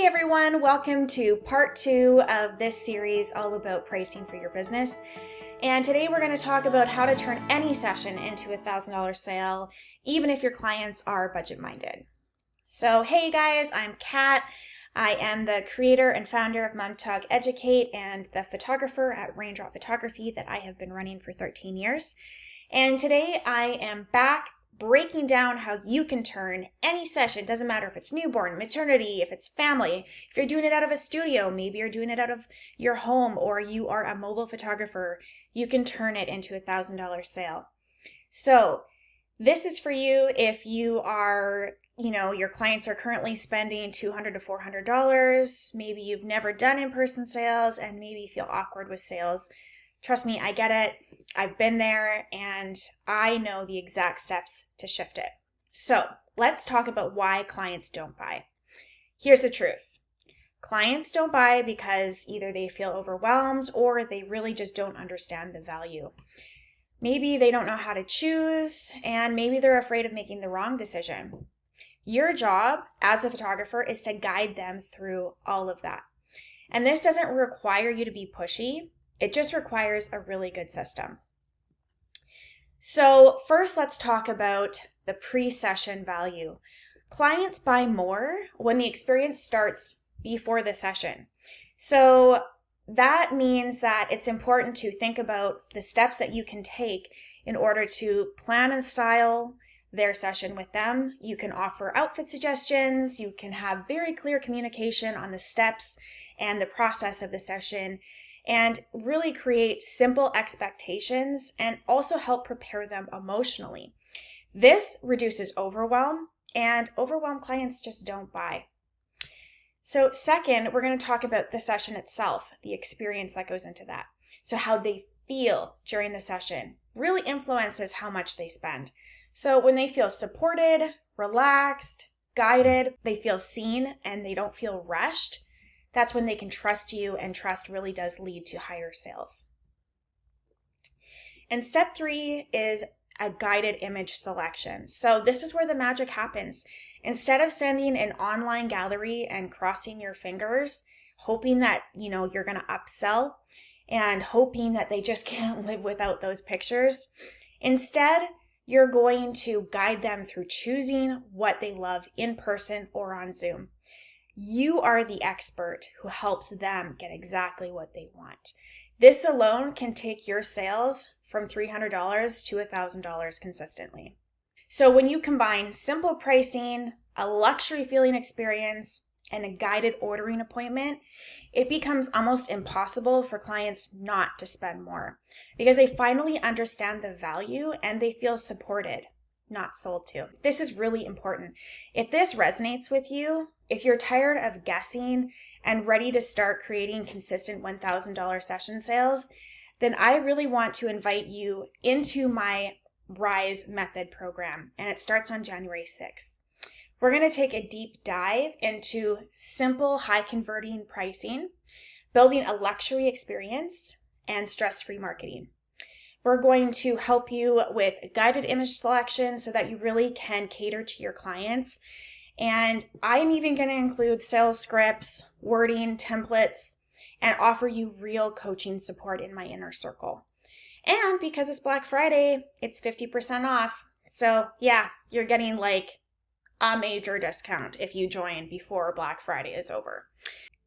everyone, welcome to part 2 of this series all about pricing for your business. And today we're going to talk about how to turn any session into a $1,000 sale, even if your clients are budget-minded. So hey guys, I'm Kat. I am the creator and founder of Mom Talk Educate and the photographer at Raindrop Photography that I have been running for 13 years. And today I am back breaking down how you can turn any session, doesn't matter if it's newborn, maternity, if it's family, if you're doing it out of a studio, maybe you're doing it out of your home, or you are a mobile photographer, you can turn it into a $1,000 sale. So this is for you if you are, your clients are currently spending $200 to $400. Maybe you've never done in-person sales and maybe you feel awkward with sales. Trust me, I get it. I've been there and I know the exact steps to shift it. So let's talk about why clients don't buy. Here's the truth. Clients don't buy because either they feel overwhelmed or they really just don't understand the value. Maybe they don't know how to choose and maybe they're afraid of making the wrong decision. Your job as a photographer is to guide them through all of that. And this doesn't require you to be pushy. It just requires a really good system. So first, let's talk about the pre-session value. Clients buy more when the experience starts before the session. So that means that it's important to think about the steps that you can take in order to plan and style their session with them. You can offer outfit suggestions. You can have very clear communication on the steps and the process of the session, and really create simple expectations and also help prepare them emotionally. This reduces overwhelm, and overwhelmed clients just don't buy. So second, we're going to talk about the session itself, the experience that goes into that. So how they feel during the session really influences how much they spend. So when they feel supported, relaxed, guided, they feel seen, and they don't feel rushed, that's when they can trust you, and trust really does lead to higher sales. And step 3 is a guided image selection. So this is where the magic happens. Instead of sending an online gallery and crossing your fingers, hoping that, you're going to upsell and hoping that they just can't live without those pictures, instead, you're going to guide them through choosing what they love in person or on Zoom. You are the expert who helps them get exactly what they want. This alone can take your sales from $300 to $1,000 consistently. So when you combine simple pricing, a luxury feeling experience, and a guided ordering appointment, it becomes almost impossible for clients not to spend more because they finally understand the value and they feel supported, not sold to. This is really important. If this resonates with you, if you're tired of guessing and ready to start creating consistent $1,000 session sales, then I really want to invite you into my Rise Method program, and it starts on January 6th. We're going to take a deep dive into simple, high-converting pricing, building a luxury experience, and stress-free marketing. We're going to help you with guided image selection so that you really can cater to your clients. And I'm even going to include sales scripts, wording, templates, and offer you real coaching support in my inner circle. And because it's Black Friday, it's 50% off. So yeah, you're getting like a major discount if you join before Black Friday is over.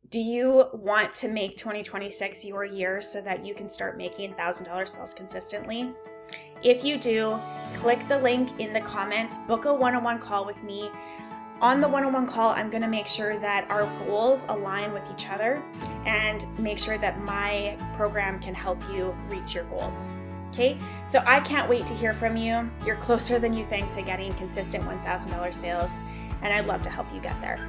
Do you want to make 2026 your year so that you can start making $1,000 sales consistently? If you do, click the link in the comments, book a one-on-one call with me. On the one-on-one call, I'm going to make sure that our goals align with each other and make sure that my program can help you reach your goals. Okay, so I can't wait to hear from you. You're closer than you think to getting consistent $1,000 sales, and I'd love to help you get there.